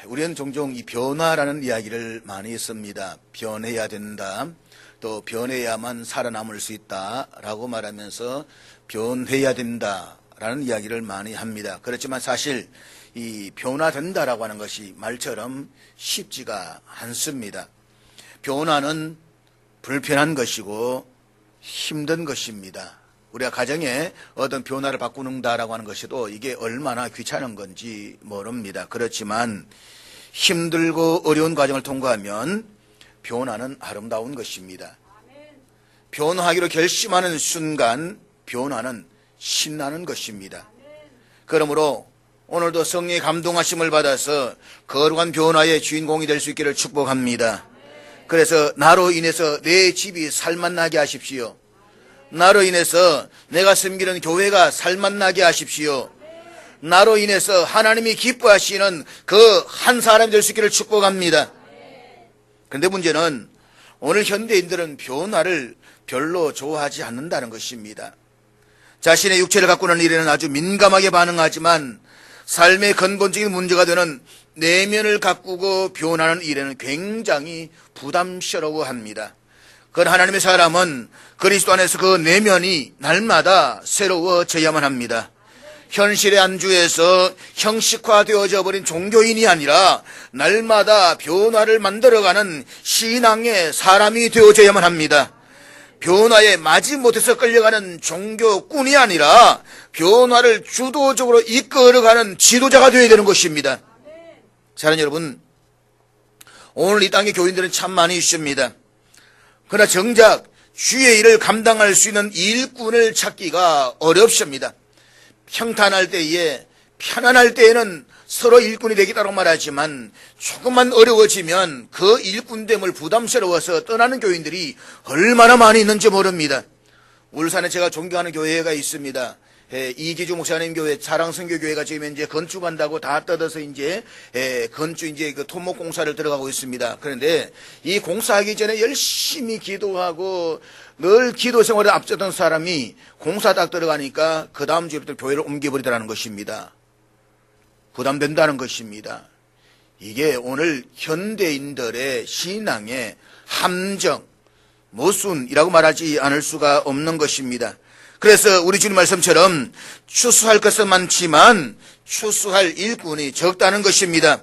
우리는 종종 이 변화라는 이야기를 많이 씁니다. 변해야 된다. 또 변해야만 살아남을 수 있다라고 말하면서 변해야 된다라는 이야기를 많이 합니다. 그렇지만 사실 이 변화된다라고 하는 것이 말처럼 쉽지가 않습니다. 변화는 불편한 것이고 힘든 것입니다. 우리가 가정에 어떤 변화를 바꾸는다라고 하는 것이도 이게 얼마나 귀찮은 건지 모릅니다. 그렇지만 힘들고 어려운 과정을 통과하면 변화는 아름다운 것입니다. 변화하기로 결심하는 순간 변화는 신나는 것입니다. 그러므로 오늘도 성령의 감동하심을 받아서 거룩한 변화의 주인공이 될 수 있기를 축복합니다. 그래서 나로 인해서 내 집이 살맛나게 하십시오. 나로 인해서 내가 섬기는 교회가 살맛나게 하십시오. 나로 인해서 하나님이 기뻐하시는 그 한 사람이 될 수 있기를 축복합니다. 그런데 문제는 오늘 현대인들은 변화를 별로 좋아하지 않는다는 것입니다. 자신의 육체를 가꾸는 일에는 아주 민감하게 반응하지만 삶의 근본적인 문제가 되는 내면을 가꾸고 변하는 일에는 굉장히 부담스러워합니다. 그런 하나님의 사람은 그리스도 안에서 그 내면이 날마다 새로워져야만 합니다. 현실의 안주에서 형식화되어져 버린 종교인이 아니라 날마다 변화를 만들어가는 신앙의 사람이 되어져야만 합니다. 변화에 마지못해서 끌려가는 종교꾼이 아니라 변화를 주도적으로 이끌어가는 지도자가 되어야 되는 것입니다. 사랑하는 여러분, 오늘 이 땅의 교인들은 참 많이 있습니다. 그러나 정작 주의 일을 감당할 수 있는 일꾼을 찾기가 어렵습니다. 평탄할 때에, 편안할 때에는 서로 일꾼이 되겠다고 말하지만 조금만 어려워지면 그 일꾼됨을 부담스러워서 떠나는 교인들이 얼마나 많이 있는지 모릅니다. 울산에 제가 존경하는 교회가 있습니다. 이기주 목사님 교회, 사랑선교교회가 지금 이제 건축한다고 다 뜯어서 이제 그 토목 공사를 들어가고 있습니다. 그런데 이 공사하기 전에 열심히 기도하고 늘 기도 생활에 앞서던 사람이 공사 딱 들어가니까 그 다음 주부터 교회를 옮겨버리더라는 것입니다. 부담된다는 것입니다. 이게 오늘 현대인들의 신앙의 함정, 모순이라고 말하지 않을 수가 없는 것입니다. 그래서 우리 주님 말씀처럼 추수할 것은 많지만 추수할 일꾼이 적다는 것입니다.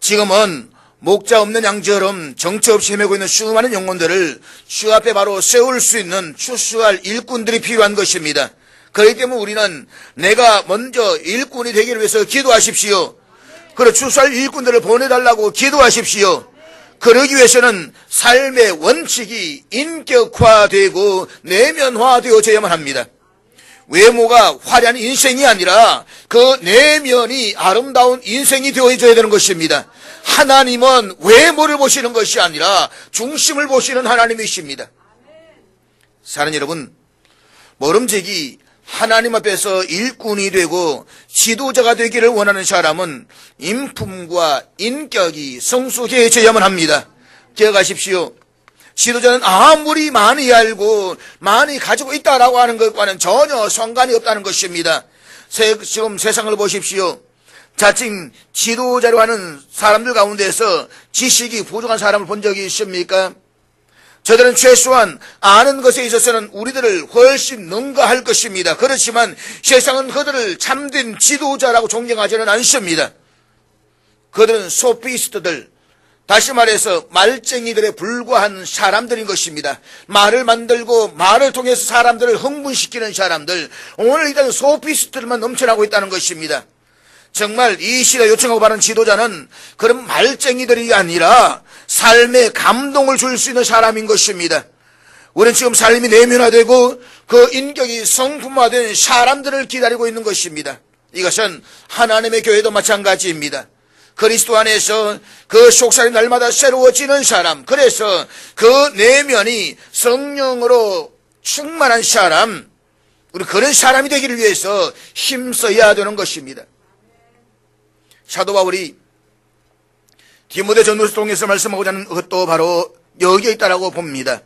지금은 목자 없는 양처럼 정처 없이 헤매고 있는 수많은 영혼들을 주 앞에 바로 세울 수 있는 추수할 일꾼들이 필요한 것입니다. 그렇기 때문에 우리는 내가 먼저 일꾼이 되기를 위해서 기도하십시오. 그리고 추수할 일꾼들을 보내달라고 기도하십시오. 그러기 위해서는 삶의 원칙이 인격화되고 내면화되어져야만 합니다. 외모가 화려한 인생이 아니라 그 내면이 아름다운 인생이 되어져야 되는 것입니다. 하나님은 외모를 보시는 것이 아니라 중심을 보시는 하나님이십니다. 사랑하는 여러분, 모름지기 하나님 앞에서 일꾼이 되고 지도자가 되기를 원하는 사람은 인품과 인격이 성숙해져야만 합니다. 기억하십시오. 지도자는 아무리 많이 알고 많이 가지고 있다라고 하는 것과는 전혀 상관이 없다는 것입니다. 지금 세상을 보십시오. 자칭 지도자로 하는 사람들 가운데서 지식이 부족한 사람을 본 적이 있습니까? 저들은 최소한 아는 것에 있어서는 우리들을 훨씬 능가할 것입니다. 그렇지만 세상은 그들을 참된 지도자라고 존경하지는 않습니다. 그들은 소피스트들, 다시 말해서 말쟁이들에 불과한 사람들인 것입니다. 말을 만들고 말을 통해서 사람들을 흥분시키는 사람들, 오늘 이런 소피스트들만 넘쳐나고 있다는 것입니다. 정말 이 시대 요청하고 바른 지도자는 그런 말쟁이들이 아니라 삶에 감동을 줄 수 있는 사람인 것입니다. 우리는 지금 삶이 내면화되고 그 인격이 성품화된 사람들을 기다리고 있는 것입니다. 이것은 하나님의 교회도 마찬가지입니다. 그리스도 안에서 그 속살이 날마다 새로워지는 사람, 그래서 그 내면이 성령으로 충만한 사람, 우리 그런 사람이 되기를 위해서 힘써야 되는 것입니다. 사도 바울이 디모데 전후서 통해서 말씀하고자 하는 것도 바로 여기에 있다라고 봅니다.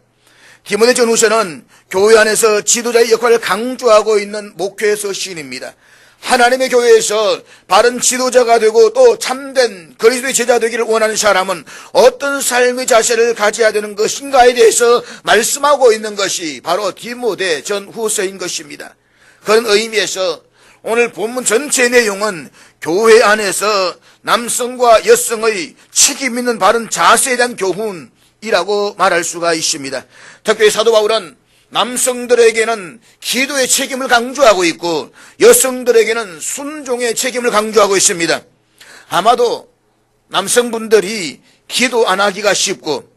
디모데 전후서는 교회 안에서 지도자의 역할을 강조하고 있는 목회의 서신입니다. 하나님의 교회에서 바른 지도자가 되고 또 참된 그리스도의 제자 되기를 원하는 사람은 어떤 삶의 자세를 가져야 되는 것인가에 대해서 말씀하고 있는 것이 바로 디모데 전후서인 것입니다. 그런 의미에서 오늘 본문 전체 내용은 교회 안에서 남성과 여성의 책임 있는 바른 자세에 대한 교훈이라고 말할 수가 있습니다. 특별히 사도 바울은 남성들에게는 기도의 책임을 강조하고 있고 여성들에게는 순종의 책임을 강조하고 있습니다. 아마도 남성분들이 기도 안 하기가 쉽고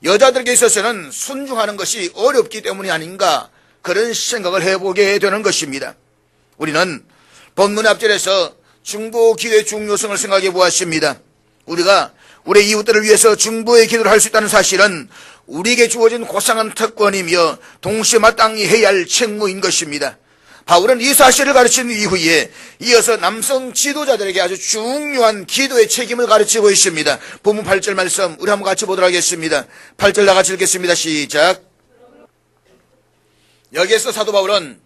여자들에게 있어서는 순종하는 것이 어렵기 때문이 아닌가 그런 생각을 해보게 되는 것입니다. 우리는 본문 앞절에서 중보 기도의 중요성을 생각해 보았습니다. 우리가 우리 이웃들을 위해서 중보의 기도를 할 수 있다는 사실은 우리에게 주어진 고상한 특권이며 동시에 마땅히 해야 할 책무인 것입니다. 바울은 이 사실을 가르친 이후에 이어서 남성 지도자들에게 아주 중요한 기도의 책임을 가르치고 있습니다. 본문 8절 말씀 우리 한번 같이 보도록 하겠습니다. 8절 나같이 읽겠습니다. 시작. 여기에서 사도 바울은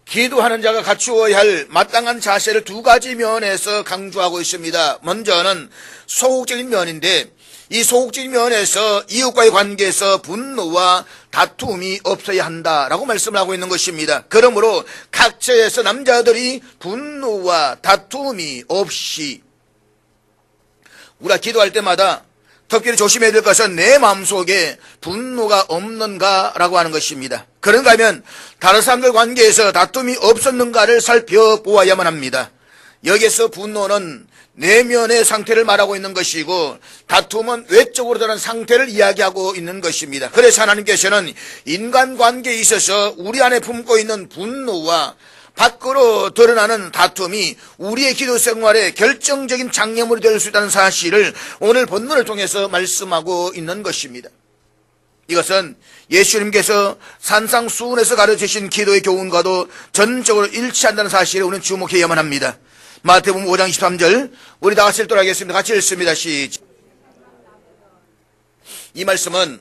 기도하는 자가 갖추어야 할 마땅한 자세를 두 가지 면에서 강조하고 있습니다. 먼저는 소극적인 면인데 이 소극적인 면에서 이웃과의 관계에서 분노와 다툼이 없어야 한다라고 말씀을 하고 있는 것입니다. 그러므로 각처에서 남자들이 분노와 다툼이 없이 우리가 기도할 때마다 특별히 조심해야 될 것은 내 마음속에 분노가 없는가라고 하는 것입니다. 그런가 하면 다른 사람들 관계에서 다툼이 없었는가를 살펴보아야만 합니다. 여기에서 분노는 내면의 상태를 말하고 있는 것이고 다툼은 외적으로 드러난 상태를 이야기하고 있는 것입니다. 그래서 하나님께서는 인간관계에 있어서 우리 안에 품고 있는 분노와 밖으로 드러나는 다툼이 우리의 기도 생활에 결정적인 장애물이 될 수 있다는 사실을 오늘 본문을 통해서 말씀하고 있는 것입니다. 이것은 예수님께서 산상수훈에서 가르치신 기도의 교훈과도 전적으로 일치한다는 사실에 우리는 주목해야만 합니다. 마태복음 5장 23절 우리 다 같이 읽도록 하겠습니다. 같이 읽습니다. 시작. 이 말씀은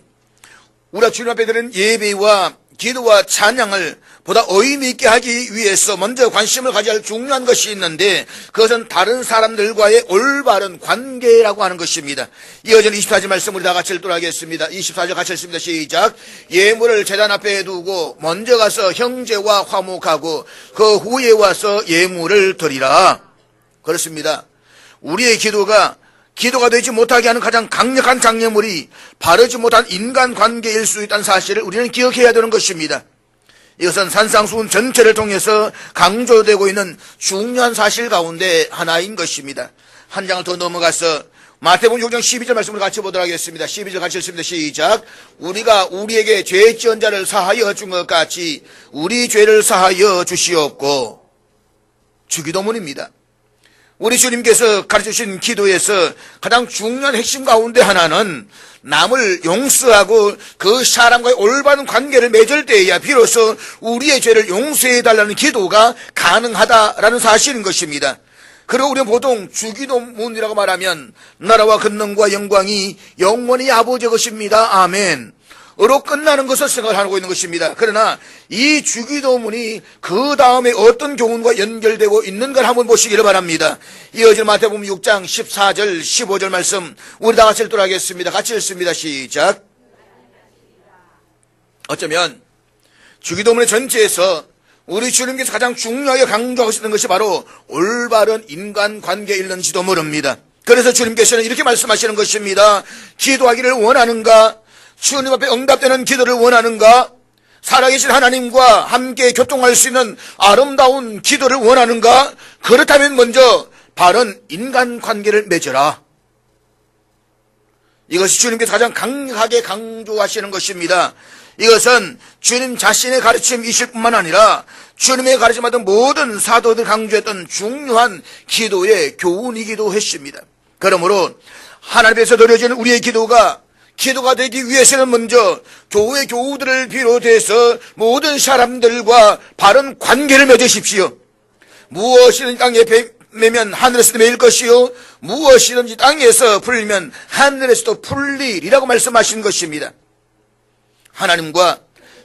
우리가 주님 앞에 드리는 예배와 기도와 찬양을 보다 의미 있게 하기 위해서 먼저 관심을 가져야 할 중요한 것이 있는데 그것은 다른 사람들과의 올바른 관계라고 하는 것입니다. 이어지는 24절 말씀 우리 다 같이 읽도록 하겠습니다. 24절 같이 읽습니다. 시작. 예물을 제단 앞에 두고 먼저 가서 형제와 화목하고 그 후에 와서 예물을 드리라. 그렇습니다. 우리의 기도가 되지 못하게 하는 가장 강력한 장애물이 바르지 못한 인간관계일 수 있다는 사실을 우리는 기억해야 되는 것입니다. 이것은 산상수훈 전체를 통해서 강조되고 있는 중요한 사실 가운데 하나인 것입니다. 한 장을 더 넘어가서 마태복음 6장 12절 말씀을 같이 보도록 하겠습니다. 12절 같이 읽습니다. 시작. 우리가 우리에게 죄 지은 자를 사하여 준 것 같이 우리 죄를 사하여 주시옵고. 주기도문입니다. 우리 주님께서 가르치신 기도에서 가장 중요한 핵심 가운데 하나는 남을 용서하고 그 사람과의 올바른 관계를 맺을 때에야 비로소 우리의 죄를 용서해달라는 기도가 가능하다라는 사실인 것입니다. 그리고 우리는 보통 주기도문이라고 말하면 나라와 권능과 영광이 영원히 아버지의 것입니다. 아멘. 으로 끝나는 것을 생각하고 있는 것입니다. 그러나 이 주기도문이 그 다음에 어떤 교훈과 연결되고 있는 걸 한번 보시기를 바랍니다. 이어질 마태복음 6장 14절 15절 말씀 우리 다 같이 읽도록 하겠습니다. 같이 읽습니다. 시작. 어쩌면 주기도문의 전체에서 우리 주님께서 가장 중요하게 강조하시는 것이 바로 올바른 인간관계에 있는지도 모릅니다. 그래서 주님께서는 이렇게 말씀하시는 것입니다. 기도하기를 원하는가? 주님 앞에 응답되는 기도를 원하는가? 살아계신 하나님과 함께 교통할 수 있는 아름다운 기도를 원하는가? 그렇다면 먼저 바른 인간관계를 맺어라. 이것이 주님께서 가장 강하게 강조하시는 것입니다. 이것은 주님 자신의 가르침이실 뿐만 아니라 주님의 가르침받은 모든 사도들 강조했던 중요한 기도의 교훈이기도 했습니다. 그러므로 하나님께서 드려지는 우리의 기도가 되기 위해서는 먼저 교회 교우들을 비롯해서 모든 사람들과 바른 관계를 맺으십시오. 무엇이든지 땅에 매면 하늘에서도 매일 것이요 무엇이든지 땅에서 풀리면 하늘에서도 풀리리라고 말씀하신 것입니다. 하나님과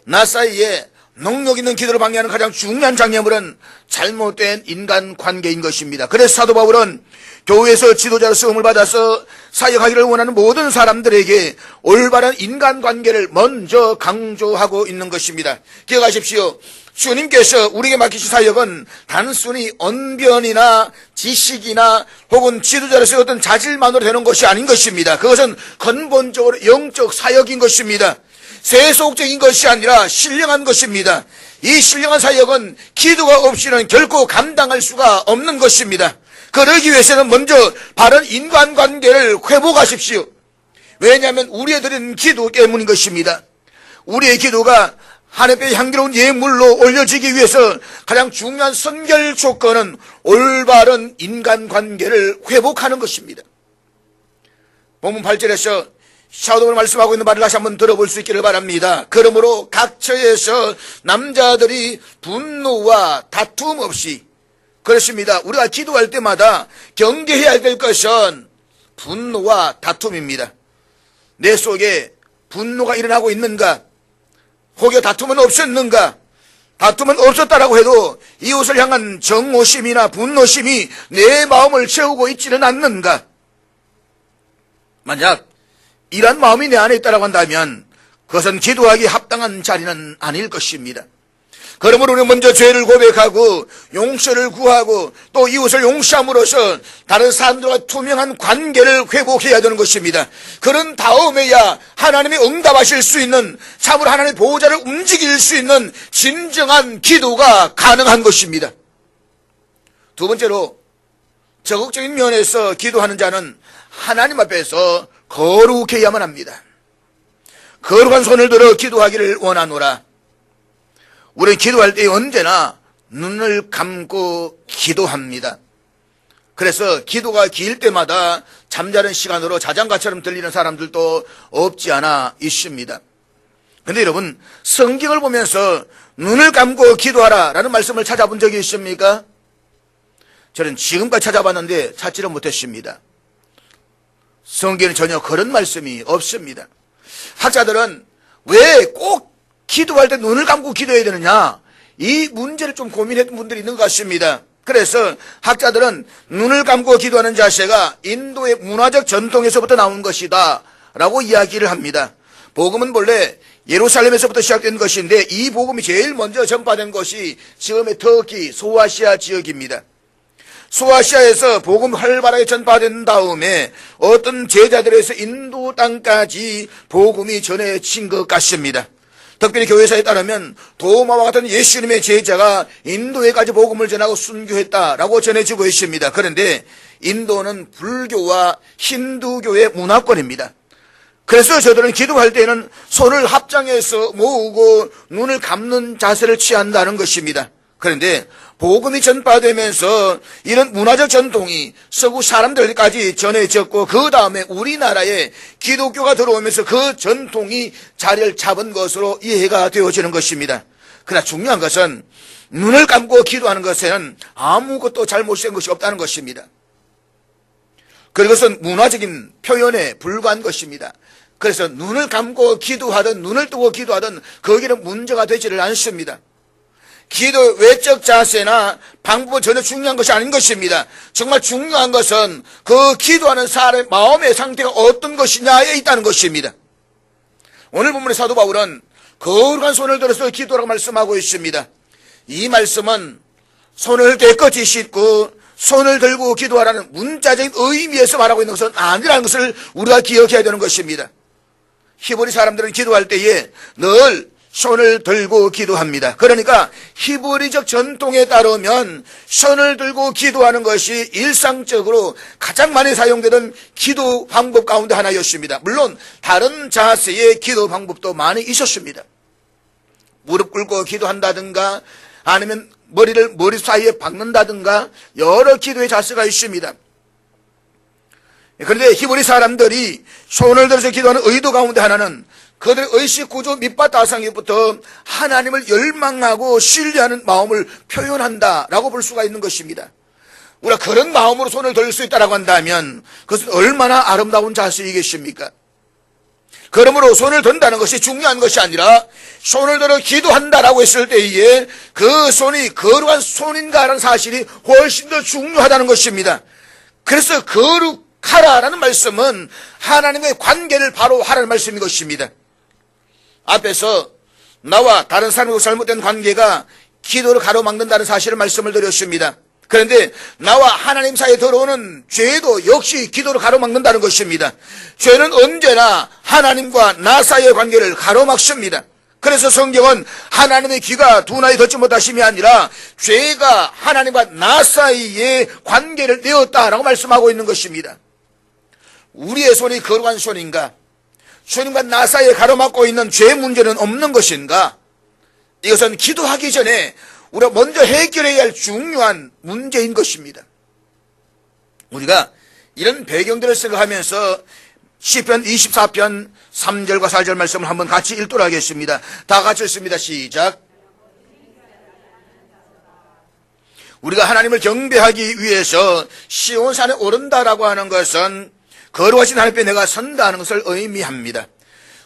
나 사이에 능력 있는 기도를 방해하는 가장 중요한 장애물은 잘못된 인간관계인 것입니다. 그래서 사도 바울은 교회에서 지도자로 쓰임을 받아서 사역하기를 원하는 모든 사람들에게 올바른 인간관계를 먼저 강조하고 있는 것입니다. 기억하십시오. 주님께서 우리에게 맡기신 사역은 단순히 언변이나 지식이나 혹은 지도자로서 어떤 자질만으로 되는 것이 아닌 것입니다. 그것은 근본적으로 영적 사역인 것입니다. 세속적인 것이 아니라 신령한 것입니다. 이 신령한 사역은 기도가 없이는 결코 감당할 수가 없는 것입니다. 그러기 위해서는 먼저 바른 인간관계를 회복하십시오. 왜냐하면 우리의 드리는 기도 때문인 것입니다. 우리의 기도가 하나님의 향기로운 예물로 올려지기 위해서 가장 중요한 선결 조건은 올바른 인간관계를 회복하는 것입니다. 본문 8절에서 사도가 말씀하고 있는 말을 다시 한번 들어볼 수 있기를 바랍니다. 그러므로 각 처에서 남자들이 분노와 다툼 없이, 그렇습니다. 우리가 기도할 때마다 경계해야 될 것은 분노와 다툼입니다. 내 속에 분노가 일어나고 있는가? 혹여 다툼은 없었는가? 다툼은 없었다라고 해도 이웃을 향한 정오심이나 분노심이 내 마음을 채우고 있지는 않는가? 만약 이런 마음이 내 안에 있다고 한다면 그것은 기도하기 합당한 자리는 아닐 것입니다. 그러므로 우리는 먼저 죄를 고백하고 용서를 구하고 또 이웃을 용서함으로써 다른 사람들과 투명한 관계를 회복해야 되는 것입니다. 그런 다음에야 하나님이 응답하실 수 있는, 참으로 하나님의 보호자를 움직일 수 있는 진정한 기도가 가능한 것입니다. 두 번째로, 적극적인 면에서 기도하는 자는 하나님 앞에서 거룩해야만 합니다. 거룩한 손을 들어 기도하기를 원하노라. 우리는 기도할 때 언제나 눈을 감고 기도합니다. 그래서 기도가 길 때마다 잠자는 시간으로 자장가처럼 들리는 사람들도 없지 않아 있습니다. 그런데 여러분, 성경을 보면서 눈을 감고 기도하라 라는 말씀을 찾아본 적이 있습니까? 저는 지금까지 찾아봤는데 찾지를 못했습니다. 성경에는 전혀 그런 말씀이 없습니다. 학자들은 왜 꼭 기도할 때 눈을 감고 기도해야 되느냐, 이 문제를 좀 고민했던 분들이 있는 것 같습니다. 그래서 학자들은 눈을 감고 기도하는 자세가 인도의 문화적 전통에서부터 나온 것이다 라고 이야기를 합니다. 복음은 본래 예루살렘에서부터 시작된 것인데 이 복음이 제일 먼저 전파된 것이 지금의 터키, 소아시아 지역입니다. 소아시아에서 복음 활발하게 전파된 다음에 어떤 제자들에서 인도 땅까지 복음이 전해진 것 같습니다. 특별히 교회사에 따르면 도마와 같은 예수님의 제자가 인도에까지 복음을 전하고 순교했다라고 전해지고 있습니다. 그런데 인도는 불교와 힌두교의 문화권입니다. 그래서 저들은 기도할 때는 손을 합장해서 모으고 눈을 감는 자세를 취한다는 것입니다. 그런데 복음이 전파되면서 이런 문화적 전통이 서구 사람들까지 전해졌고 그 다음에 우리나라에 기독교가 들어오면서 그 전통이 자리를 잡은 것으로 이해가 되어지는 것입니다. 그러나 중요한 것은 눈을 감고 기도하는 것에는 아무것도 잘못된 것이 없다는 것입니다. 그것은 문화적인 표현에 불과한 것입니다. 그래서 눈을 감고 기도하든 눈을 뜨고 기도하든 거기는 문제가 되지를 않습니다. 기도 외적 자세나 방법은 전혀 중요한 것이 아닌 것입니다. 정말 중요한 것은 그 기도하는 사람의 마음의 상태가 어떤 것이냐에 있다는 것입니다. 오늘 본문의 사도 바울은 거룩한 손을 들어서 기도라고 말씀하고 있습니다. 이 말씀은 손을 깨끗이 씻고 손을 들고 기도하라는 문자적인 의미에서 말하고 있는 것은 아니라는 것을 우리가 기억해야 되는 것입니다. 히브리 사람들은 기도할 때에 늘 손을 들고 기도합니다. 그러니까 히브리적 전통에 따르면 손을 들고 기도하는 것이 일상적으로 가장 많이 사용되는 기도 방법 가운데 하나였습니다. 물론 다른 자세의 기도 방법도 많이 있었습니다. 무릎 꿇고 기도한다든가 아니면 머리를 머리 사이에 박는다든가 여러 기도의 자세가 있습니다. 그런데 히브리 사람들이 손을 들어서 기도하는 의도 가운데 하나는 그들의 의식 구조 밑바탕 다상에부터 하나님을 열망하고 신뢰하는 마음을 표현한다라고 볼 수가 있는 것입니다. 우리가 그런 마음으로 손을 들 수 있다라고 한다면 그것은 얼마나 아름다운 자세이겠습니까? 그러므로 손을 든다는 것이 중요한 것이 아니라 손을 들어 기도한다라고 했을 때에 그 손이 거룩한 손인가라는 사실이 훨씬 더 중요하다는 것입니다. 그래서 거룩하라라는 말씀은 하나님의 관계를 바로 하라는 말씀인 것입니다. 앞에서 나와 다른 사람과 잘못된 관계가 기도를 가로막는다는 사실을 말씀을 드렸습니다. 그런데 나와 하나님 사이에 들어오는 죄도 역시 기도를 가로막는다는 것입니다. 죄는 언제나 하나님과 나 사이의 관계를 가로막습니다. 그래서 성경은 하나님의 귀가 두 나이 듣지 못하심이 아니라 죄가 하나님과 나 사이의 관계를 내었다라고 말씀하고 있는 것입니다. 우리의 손이 거룩한 손인가? 주님과 나 사이에 가로막고 있는 죄 문제는 없는 것인가? 이것은 기도하기 전에 우리가 먼저 해결해야 할 중요한 문제인 것입니다. 우리가 이런 배경들을 생각하면서 시편 24편 3절과 4절 말씀을 한번 같이 읽도록 하겠습니다. 다 같이 읽습니다. 시작. 우리가 하나님을 경배하기 위해서 시온산에 오른다라고 하는 것은 거룩하신 하나님 앞에 내가 선다는 것을 의미합니다.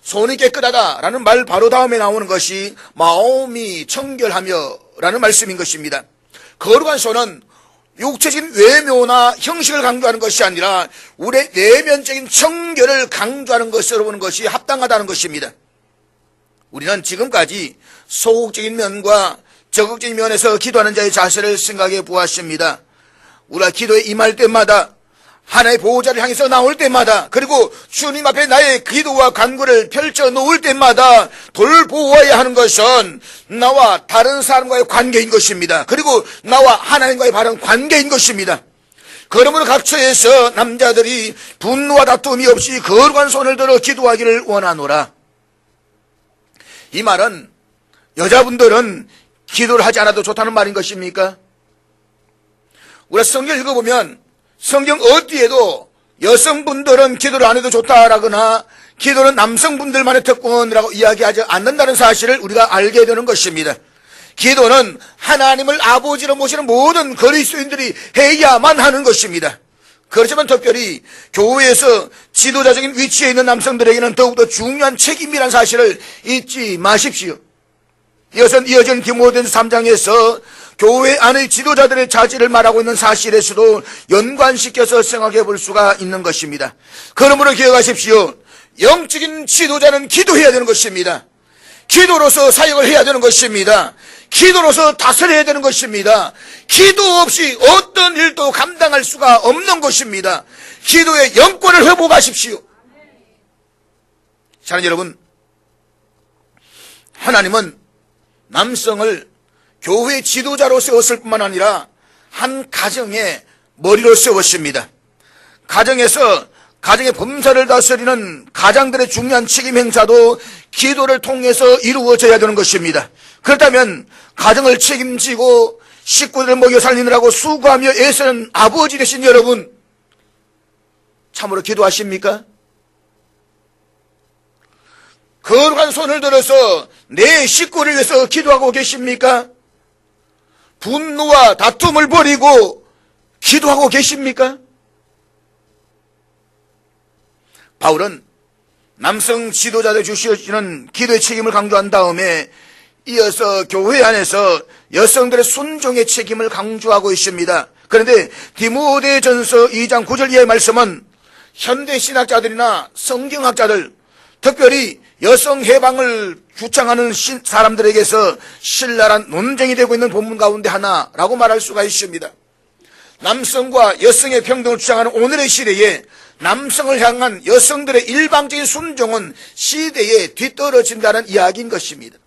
손이 깨끗하다라는 말 바로 다음에 나오는 것이 마음이 청결하며 라는 말씀인 것입니다. 거룩한 손은 육체적인 외모나 형식을 강조하는 것이 아니라 우리의 내면적인 청결을 강조하는 것으로 보는 것이 합당하다는 것입니다. 우리는 지금까지 소극적인 면과 적극적인 면에서 기도하는 자의 자세를 생각해 보았습니다. 우리가 기도에 임할 때마다 하나의 보호자를 향해서 나올 때마다 그리고 주님 앞에 나의 기도와 간구를 펼쳐 놓을 때마다 돌보아야 하는 것은 나와 다른 사람과의 관계인 것입니다. 그리고 나와 하나님과의 바른 관계인 것입니다. 그러므로 각처에서 남자들이 분노와 다툼이 없이 거룩한 손을 들어 기도하기를 원하노라. 이 말은 여자분들은 기도를 하지 않아도 좋다는 말인 것입니까? 우리가 성경을 읽어보면 성경 어디에도 여성분들은 기도를 안 해도 좋다라거나 기도는 남성분들만의 특권이라고 이야기하지 않는다는 사실을 우리가 알게 되는 것입니다. 기도는 하나님을 아버지로 모시는 모든 그리스도인들이 해야만 하는 것입니다. 그렇지만 특별히 교회에서 지도자적인 위치에 있는 남성들에게는 더욱더 중요한 책임이라는 사실을 잊지 마십시오. 이것은 이어진 디모데전서 3장에서 교회 안의 지도자들의 자질을 말하고 있는 사실에서도 연관시켜서 생각해 볼 수가 있는 것입니다. 그러므로 기억하십시오. 영적인 지도자는 기도해야 되는 것입니다. 기도로서 사역을 해야 되는 것입니다. 기도로서 다스려야 되는 것입니다. 기도 없이 어떤 일도 감당할 수가 없는 것입니다. 기도의 영권을 회복하십시오. 사랑하는 여러분, 하나님은 남성을 교회 지도자로 세웠을 뿐만 아니라 한 가정의 머리로 세웠습니다. 가정에서 가정의 범사를 다스리는 가장들의 중요한 책임 행사도 기도를 통해서 이루어져야 되는 것입니다. 그렇다면 가정을 책임지고 식구들을 먹여 살리느라고 수고하며 애쓰는 아버지 되신 여러분, 참으로 기도하십니까? 거룩한 손을 들어서 내 식구를 위해서 기도하고 계십니까? 분노와 다툼을 버리고 기도하고 계십니까? 바울은 남성 지도자들 주시는 기도의 책임을 강조한 다음에 이어서 교회 안에서 여성들의 순종의 책임을 강조하고 있습니다. 그런데 디모데전서 2장 9절 이하의 말씀은 현대 신학자들이나 성경학자들, 특별히 여성 해방을 주창하는 사람들에게서 신랄한 논쟁이 되고 있는 본문 가운데 하나라고 말할 수가 있습니다. 남성과 여성의 평등을 주장하는 오늘의 시대에 남성을 향한 여성들의 일방적인 순종은 시대에 뒤떨어진다는 이야기인 것입니다.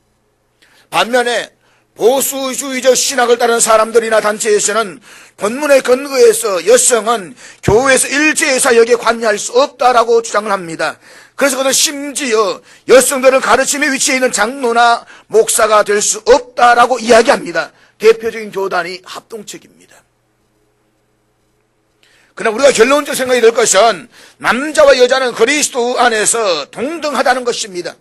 반면에 보수주의적 신학을 따르는 사람들이나 단체에서는 본문의 근거에서 여성은 교회에서 일제의 사역에 관여할 수 없다라고 주장을 합니다. 그래서 그들은 심지어 여성들을 가르침의 위치에 있는 장로나 목사가 될 수 없다라고 이야기합니다. 대표적인 교단이 합동책입니다. 그러나 우리가 결론적으로 생각이 될 것은 남자와 여자는 그리스도 안에서 동등하다는 것입니다.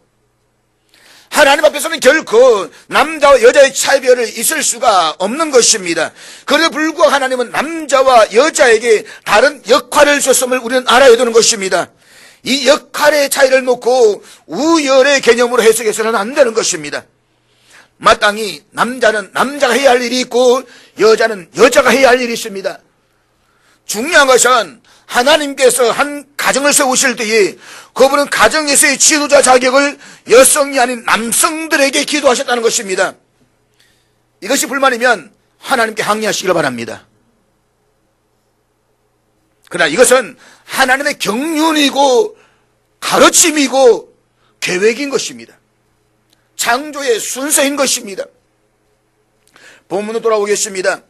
하나님 앞에서는 결코 남자와 여자의 차별이 있을 수가 없는 것입니다. 그래도 불구하고 하나님은 남자와 여자에게 다른 역할을 줬음을 우리는 알아야 되는 것입니다. 이 역할의 차이를 놓고 우열의 개념으로 해석해서는 안 되는 것입니다. 마땅히 남자는 남자가 해야 할 일이 있고 여자는 여자가 해야 할 일이 있습니다. 중요한 것은 하나님께서 한 가정을 세우실 때에 그분은 가정에서의 지도자 자격을 여성이 아닌 남성들에게 기도하셨다는 것입니다. 이것이 불만이면 하나님께 항의하시기를 바랍니다. 그러나 이것은 하나님의 경륜이고 가르침이고 계획인 것입니다. 창조의 순서인 것입니다. 본문으로 돌아오겠습니다.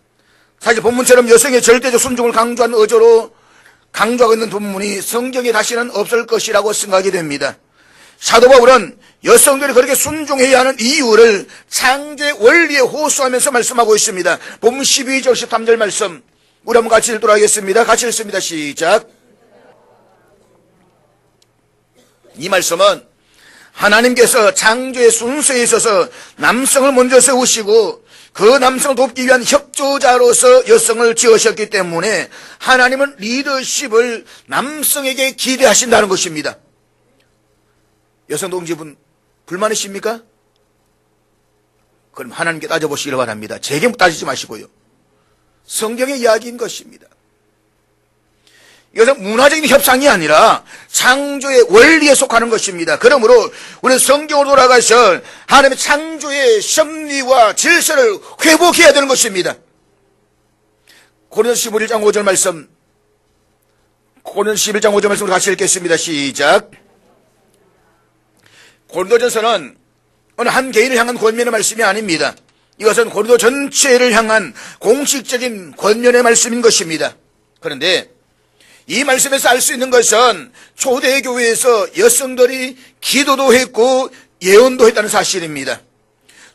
사실 본문처럼 여성의 절대적 순종을 강조하는 어조로 강조하고 있는 본문이 성경에 다시는 없을 것이라고 생각이 됩니다. 사도 바울은 여성들이 그렇게 순종해야 하는 이유를 창조의 원리에 호소하면서 말씀하고 있습니다. 본문 12절 13절 말씀 우리 한번 같이 읽도록 하겠습니다. 같이 읽습니다. 시작. 이 말씀은 하나님께서 창조의 순서에 있어서 남성을 먼저 세우시고 그 남성을 돕기 위한 협조자로서 여성을 지으셨기 때문에 하나님은 리더십을 남성에게 기대하신다는 것입니다. 여성 동지분 불만이십니까? 그럼 하나님께 따져보시기를 바랍니다. 제게 따지지 마시고요. 성경의 이야기인 것입니다. 이것은 문화적인 협상이 아니라 창조의 원리에 속하는 것입니다. 그러므로 우리는 성경으로 돌아가서 하나님의 창조의 섭리와 질서를 회복해야 되는 것입니다. 고린도서 11장 5절 말씀, 고린도서 11장 5절 말씀으로 같이 읽겠습니다. 시작. 고린도전서는 어느 한 개인을 향한 권면의 말씀이 아닙니다. 이것은 고린도 전체를 향한 공식적인 권면의 말씀인 것입니다. 그런데 이 말씀에서 알 수 있는 것은 초대교회에서 여성들이 기도도 했고 예언도 했다는 사실입니다.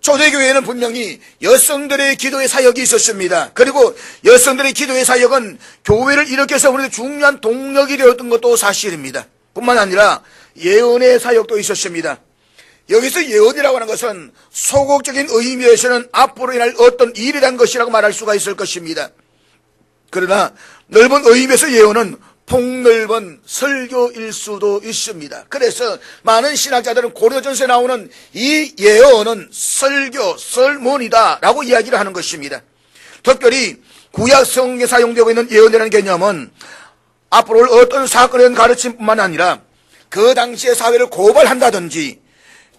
초대교회에는 분명히 여성들의 기도의 사역이 있었습니다. 그리고 여성들의 기도의 사역은 교회를 일으켜서 우리의 중요한 동력이 되었던 것도 사실입니다. 뿐만 아니라 예언의 사역도 있었습니다. 여기서 예언이라고 하는 것은 소극적인 의미에서는 앞으로 일어날 어떤 일이란 것이라고 말할 수가 있을 것입니다. 그러나 넓은 의미에서 예언은 폭넓은 설교일 수도 있습니다. 그래서 많은 신학자들은 고린도전서에 나오는 이 예언은 설교, 설문이다 라고 이야기를 하는 것입니다. 특별히 구약 성경에 사용되고 있는 예언이라는 개념은 앞으로 올 어떤 사건에 대한 가르침뿐만 아니라 그 당시의 사회를 고발한다든지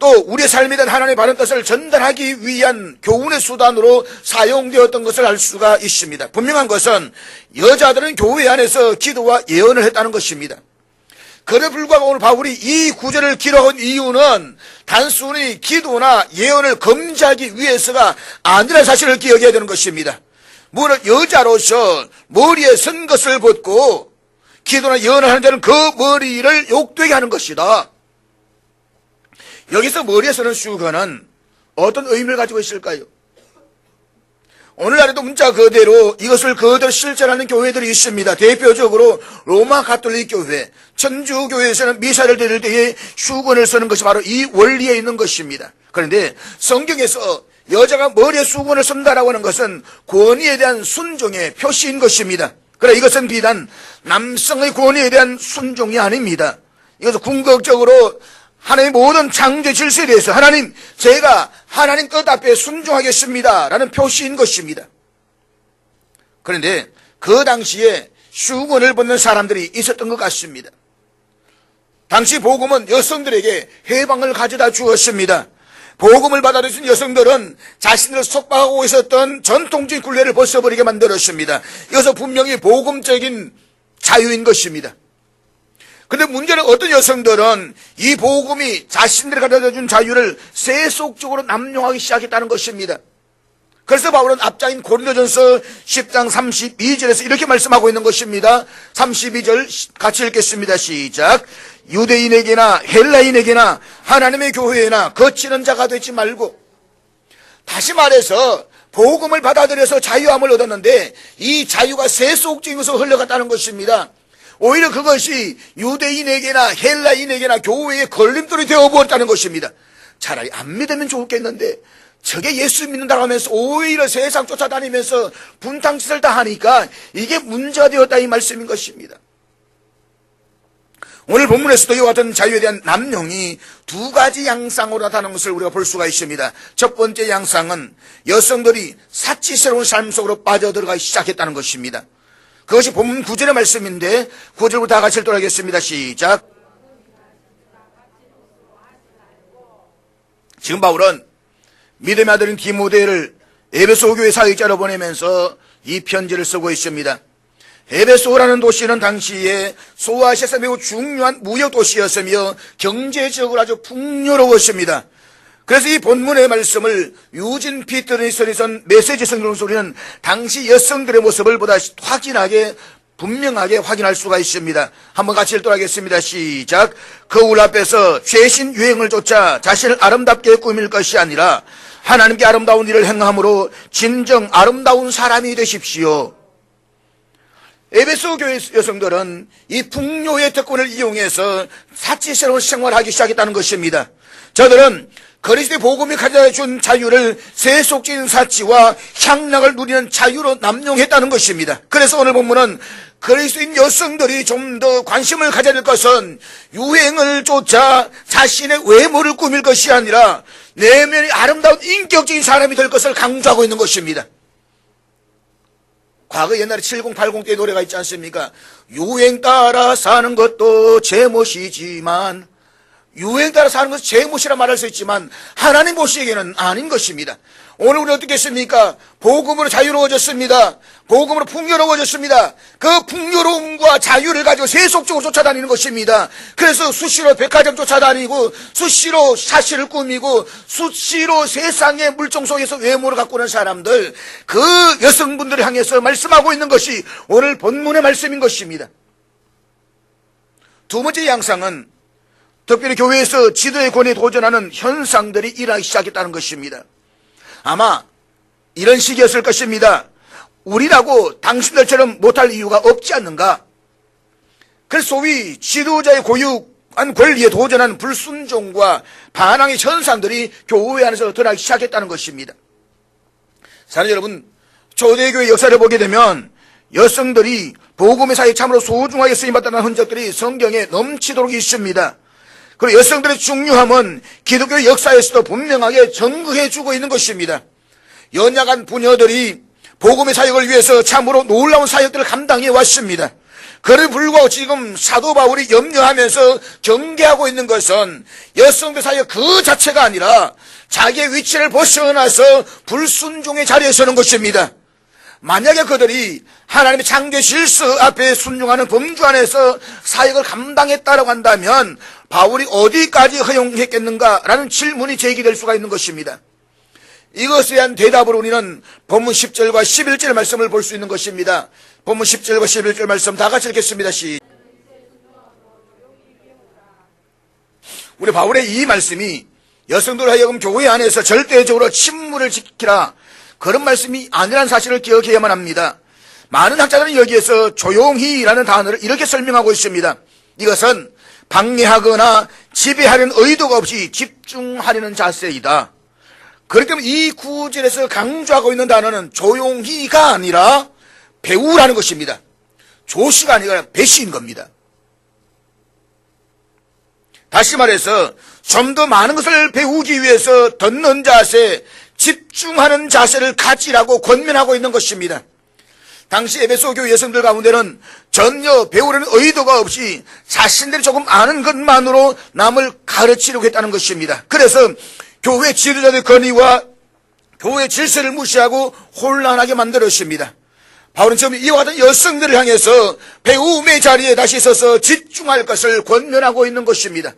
또 우리의 삶에 대한 하나님의 바른 뜻을 전달하기 위한 교훈의 수단으로 사용되었던 것을 알 수가 있습니다. 분명한 것은 여자들은 교회 안에서 기도와 예언을 했다는 것입니다. 그래 불구하고 오늘 바울이 이 구절을 기록한 이유는 단순히 기도나 예언을 금지하기 위해서가 아니라는 사실을 기억해야 되는 것입니다. 물론 여자로서 머리에 쓴 것을 벗고 기도나 예언을 하는 자는 그 머리를 욕되게 하는 것이다. 여기서 머리에 쓰는 수건은 어떤 의미를 가지고 있을까요? 오늘날에도 문자 그대로 이것을 그대로 실천하는 교회들이 있습니다. 대표적으로 로마 가톨릭 교회, 천주교회에서는 미사를 드릴 때에 수건을 쓰는 것이 바로 이 원리에 있는 것입니다. 그런데 성경에서 여자가 머리에 수건을 쓴다라고 하는 것은 권위에 대한 순종의 표시인 것입니다. 그러나 이것은 비단 남성의 권위에 대한 순종이 아닙니다. 이것은 궁극적으로 하나님의 모든 창조 질서에 대해서 하나님, 제가 하나님 뜻 앞에 순종하겠습니다 라는 표시인 것입니다. 그런데 그 당시에 수건을 벗는 사람들이 있었던 것 같습니다. 당시 복음은 여성들에게 해방을 가져다 주었습니다. 복음을 받아들인 여성들은 자신을 속박하고 있었던 전통적인 굴레를 벗어버리게 만들었습니다. 이것은 분명히 복음적인 자유인 것입니다. 그런데 문제는 어떤 여성들은 이 복음이 자신들이 가져다준 자유를 세속적으로 남용하기 시작했다는 것입니다. 그래서 바울은 앞장인 고린도전서 10장 32절에서 이렇게 말씀하고 있는 것입니다. 32절 같이 읽겠습니다. 시작. 유대인에게나 헬라인에게나 하나님의 교회에나 거치는 자가 되지 말고, 다시 말해서 복음을 받아들여서 자유함을 얻었는데 이 자유가 세속적인 것으로 흘러갔다는 것입니다. 오히려 그것이 유대인에게나 헬라인에게나 교회의 걸림돌이 되어버렸다는 것입니다. 차라리 안 믿으면 좋겠는데 저게 예수 믿는다고 하면서 오히려 세상 쫓아다니면서 분탕짓을 다 하니까 이게 문제가 되었다 이 말씀인 것입니다. 오늘 본문에서도 이와 같은 자유에 대한 남용이 두 가지 양상으로 나타나는 것을 우리가 볼 수가 있습니다. 첫 번째 양상은 여성들이 사치스러운 삶 속으로 빠져들어가기 시작했다는 것입니다. 그것이 본문 9절의 말씀인데 9절부터 다 같이 읽도록 시작. 지금 바울은 믿음의 아들인 디모데를 에베소 교회 사역자로 보내면서 이 편지를 쓰고 있습니다. 에베소라는 도시는 당시에 소아시아에서 매우 중요한 무역 도시였으며 경제적으로 아주 풍요로웠습니다. 그래서 이 본문의 말씀을 유진 피터슨의 메시지 성경 소리는 당시 여성들의 모습을 보다 확진하게 분명하게 확인할 수가 있습니다. 한번 같이 읽도록 하겠습니다. 시작. 거울 앞에서 최신 유행을 쫓아 자신을 아름답게 꾸밀 것이 아니라 하나님께 아름다운 일을 행함으로 진정 아름다운 사람이 되십시오. 에베소 교회 여성들은 이 풍요의 특권을 이용해서 사치스러운 생활을 하기 시작했다는 것입니다. 저들은 그리스도의 복음이 가져다준 자유를 세속적인 사치와 향락을 누리는 자유로 남용했다는 것입니다. 그래서 오늘 본문은 그리스도인 여성들이 좀 더 관심을 가져야 될 것은 유행을 쫓아 자신의 외모를 꾸밀 것이 아니라 내면이 아름다운 인격적인 사람이 될 것을 강조하고 있는 것입니다. 과거 옛날에 7080 때 노래가 있지 않습니까? 유행 따라 사는 것도 제멋이지만, 유행 따라 사는 것은 제멋이라 말할 수 있지만 하나님 보시기에는 아닌 것입니다. 오늘 우리 어떻게 했습니까? 복음으로 자유로워졌습니다. 복음으로 풍요로워졌습니다. 그 풍요로움과 자유를 가지고 세속적으로 쫓아다니는 것입니다. 그래서 수시로 백화점 쫓아다니고 수시로 사실을 꾸미고 수시로 세상의 물정 속에서 외모를 갖고 오는 사람들, 그 여성분들을 향해서 말씀하고 있는 것이 오늘 본문의 말씀인 것입니다. 두 번째 양상은 특별히 교회에서 지도의 권위에 도전하는 현상들이 일어나기 시작했다는 것입니다. 아마 이런 식이었을 것입니다. 우리라고 당신들처럼 못할 이유가 없지 않는가? 그래서 소위 지도자의 고유한 권리에 도전하는 불순종과 반항의 현상들이 교회 안에서 드러나기 시작했다는 것입니다. 사랑하는 여러분, 초대교회 역사를 보게 되면 여성들이 복음의 사이에 참으로 소중하게 쓰임받다는 흔적들이 성경에 넘치도록 있습니다. 그리고 여성들의 중요함은 기독교 역사에서도 분명하게 증거해주고 있는 것입니다. 연약한 부녀들이 복음의 사역을 위해서 참으로 놀라운 사역들을 감당해 왔습니다. 그를 불구하고 지금 사도 바울이 염려하면서 경계하고 있는 것은 여성들 사역 그 자체가 아니라 자기의 위치를 벗어나서 불순종의 자리에 서는 것입니다. 만약에 그들이 하나님의 창조 질서 앞에 순종하는 범주 안에서 사역을 감당했다라고 한다면 바울이 어디까지 허용했겠는가라는 질문이 제기될 수가 있는 것입니다. 이것에 대한 대답으로 우리는 본문 10절과 11절 말씀을 볼 수 있는 것입니다. 본문 10절과 11절 말씀 다 같이 읽겠습니다. 우리 바울의 이 말씀이 여성들 하여금 교회 안에서 절대적으로 침무를 지키라, 그런 말씀이 아니라는 사실을 기억해야만 합니다. 많은 학자들은 여기에서 조용히라는 단어를 이렇게 설명하고 있습니다. 이것은 방해하거나 지배하려는 의도가 없이 집중하려는 자세이다. 그렇기 때문에 이 구절에서 강조하고 있는 단어는 조용히가 아니라 배우라는 것입니다. 조시가 아니라 배시인 겁니다. 다시 말해서 좀 더 많은 것을 배우기 위해서 듣는 자세, 집중하는 자세를 가지라고 권면하고 있는 것입니다. 당시 에베소 교회 여성들 가운데는 전혀 배우려는 의도가 없이 자신들이 조금 아는 것만으로 남을 가르치려고 했다는 것입니다. 그래서 교회 지도자들의 권위와 교회 질서를 무시하고 혼란하게 만들었습니다. 바울은 지금 이와 같은 여성들을 향해서 배움의 자리에 다시 서서 집중할 것을 권면하고 있는 것입니다.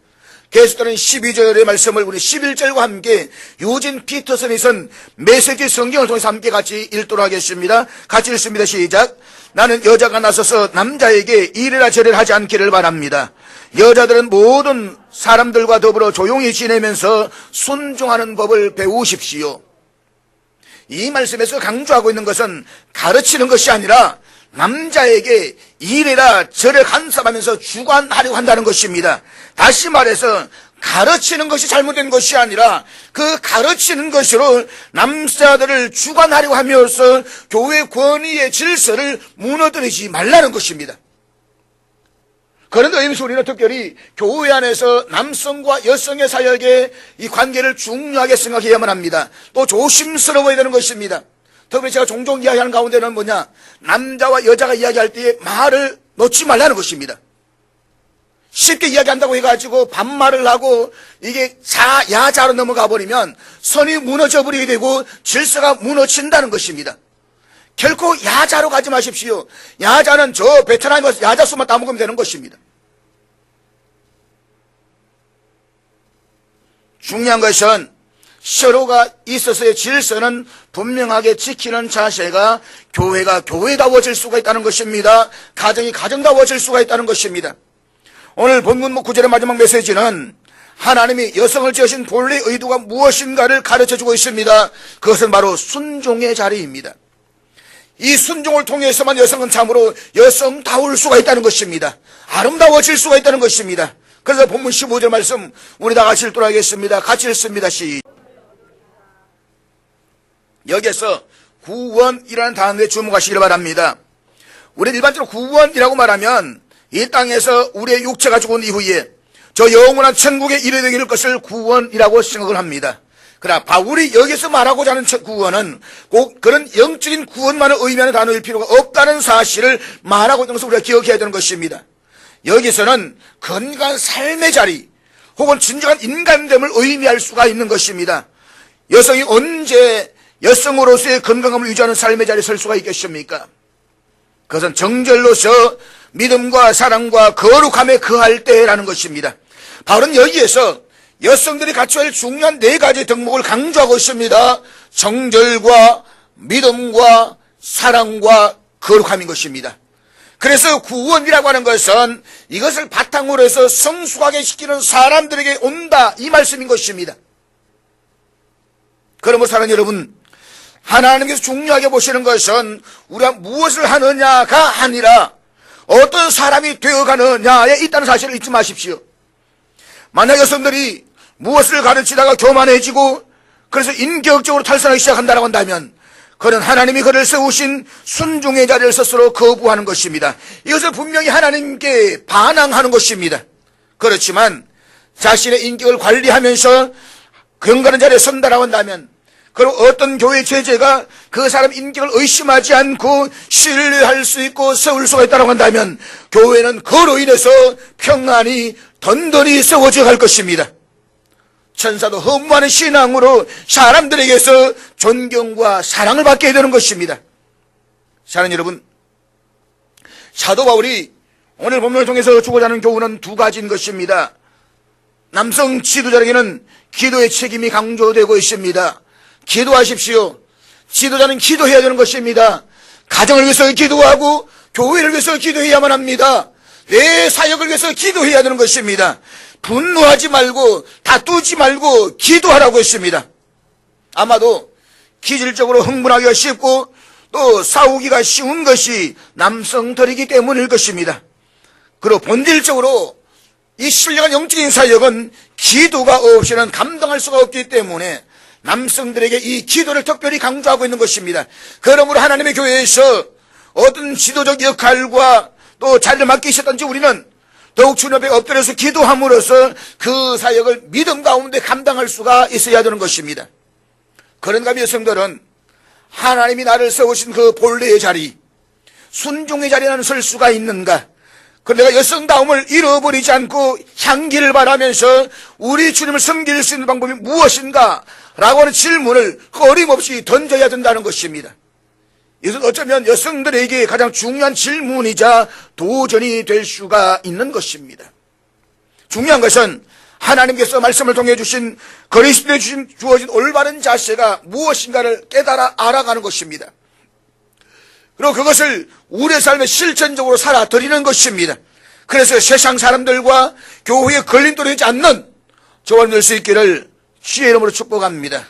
계속되는 12절의 말씀을 우리 11절과 함께 유진 피터슨이 쓴 메시지 성경을 통해서 함께 같이 읽도록 하겠습니다. 같이 읽습니다. 시작. 나는 여자가 나서서 남자에게 이래라 저래라 하지 않기를 바랍니다. 여자들은 모든 사람들과 더불어 조용히 지내면서 순종하는 법을 배우십시오. 이 말씀에서 강조하고 있는 것은 가르치는 것이 아니라 남자에게 이래라 저래라 간섭하면서 주관하려고 한다는 것입니다. 다시 말해서 가르치는 것이 잘못된 것이 아니라 그 가르치는 것으로 남자들을 주관하려고 하면서 교회 권위의 질서를 무너뜨리지 말라는 것입니다. 그런 의미에서 우리는 특별히 교회 안에서 남성과 여성의 사역의 이 관계를 중요하게 생각해야만 합니다. 또 조심스러워야 되는 것입니다. 특별히 제가 종종 이야기하는 가운데는 뭐냐, 남자와 여자가 이야기할 때에 말을 놓지 말라는 것입니다. 쉽게 이야기한다고 해가지고 반말을 하고 이게 야자로 넘어가 버리면 선이 무너져 버리게 되고 질서가 무너진다는 것입니다. 결코 야자로 가지 마십시오. 야자는 저 베트남에 가서 야자 수만 따먹으면 되는 것입니다. 중요한 것은 서로가 있어서의 질서는 분명하게 지키는 자세가 교회가 교회다워질 수가 있다는 것입니다. 가정이 가정다워질 수가 있다는 것입니다. 오늘 본문 9절의 마지막 메시지는 하나님이 여성을 지으신 본래 의도가 무엇인가를 가르쳐주고 있습니다. 그것은 바로 순종의 자리입니다. 이 순종을 통해서만 여성은 참으로 여성다울 수가 있다는 것입니다. 아름다워질 수가 있다는 것입니다. 그래서 본문 15절 말씀 우리 다 같이 읽도록 하겠습니다. 같이 읽습니다. 여기에서 구원이라는 단어에 주목하시길 바랍니다. 우리는 일반적으로 구원이라고 말하면 이 땅에서 우리의 육체가 죽은 이후에 저 영원한 천국에 이르게 될 것을 구원이라고 생각을 합니다. 그러나 바울이 여기서 말하고자 하는 구원은 꼭 그런 영적인 구원만을 의미하는 단어일 필요가 없다는 사실을 말하고 있는 것을 우리가 기억해야 되는 것입니다. 여기서는 건강한 삶의 자리 혹은 진정한 인간됨을 의미할 수가 있는 것입니다. 여성이 언제 여성으로서의 건강함을 유지하는 삶의 자리에 설 수가 있겠습니까? 그것은 정절로서 믿음과 사랑과 거룩함에 거할 때라는 것입니다. 바울은 여기에서 여성들이 갖춰야 할 중요한 4가지 덕목을 강조하고 있습니다. 정절과 믿음과 사랑과 거룩함인 것입니다. 그래서 구원이라고 하는 것은 이것을 바탕으로 해서 성숙하게 시키는 사람들에게 온다, 이 말씀인 것입니다. 그러므로 사랑하는 여러분, 하나님께서 중요하게 보시는 것은 우리가 무엇을 하느냐가 아니라 어떤 사람이 되어가느냐에 있다는 사실을 잊지 마십시오. 만약 여성들이 무엇을 가르치다가 교만해지고 그래서 인격적으로 탈선하기 시작한다고 한다면 그는 하나님이 그를 세우신 순종의 자리를 스스로 거부하는 것입니다. 이것을 분명히 하나님께 반항하는 것입니다. 그렇지만 자신의 인격을 관리하면서 건강한 자리에 선다라고 한다면, 그리고 어떤 교회 제재가 그 사람 인격을 의심하지 않고 신뢰할 수 있고 세울 수가 있다고 한다면 교회는 그로 인해서 평안히 든든히 세워져 갈 것입니다. 천사도 허무하는 신앙으로 사람들에게서 존경과 사랑을 받게 되는 것입니다. 사랑하는 여러분, 사도 바울이 오늘 본문을 통해서 주고자 하는 교훈은 2가지인 것입니다. 남성 지도자에게는 기도의 책임이 강조되고 있습니다. 기도하십시오. 지도자는 기도해야 되는 것입니다. 가정을 위해서 기도하고 교회를 위해서 기도해야만 합니다. 내 사역을 위해서 기도해야 되는 것입니다. 분노하지 말고 다투지 말고 기도하라고 했습니다. 아마도 기질적으로 흥분하기가 쉽고 또 싸우기가 쉬운 것이 남성들이기 때문일 것입니다. 그리고 본질적으로 이 신령한 영적인 사역은 기도가 없이는 감당할 수가 없기 때문에 남성들에게 이 기도를 특별히 강조하고 있는 것입니다. 그러므로 하나님의 교회에서 어떤 지도적 역할과 또 자리를 맡기 있었던지 우리는 더욱 주님 앞에 엎드려서 기도함으로써 그 사역을 믿음 가운데 감당할 수가 있어야 되는 것입니다. 그런가 하면 여성들은 하나님이 나를 세우신 그 본래의 자리, 순종의 자리에 나는 설 수가 있는가? 그런데 내가 여성다움을 잃어버리지 않고 향기를 바라면서 우리 주님을 섬길 수 있는 방법이 무엇인가? 라고 하는 질문을 어림없이 던져야 된다는 것입니다. 이것은 어쩌면 여성들에게 가장 중요한 질문이자 도전이 될 수가 있는 것입니다. 중요한 것은 하나님께서 말씀을 통해 주신 그리스도에 주어진 올바른 자세가 무엇인가를 깨달아 알아가는 것입니다. 그리고 그것을 우리의 삶에 실천적으로 살아드리는 것입니다. 그래서 세상 사람들과 교회에 걸림돌이 되지 않는 저와 될 수 있기를 주의 이름으로 축복합니다.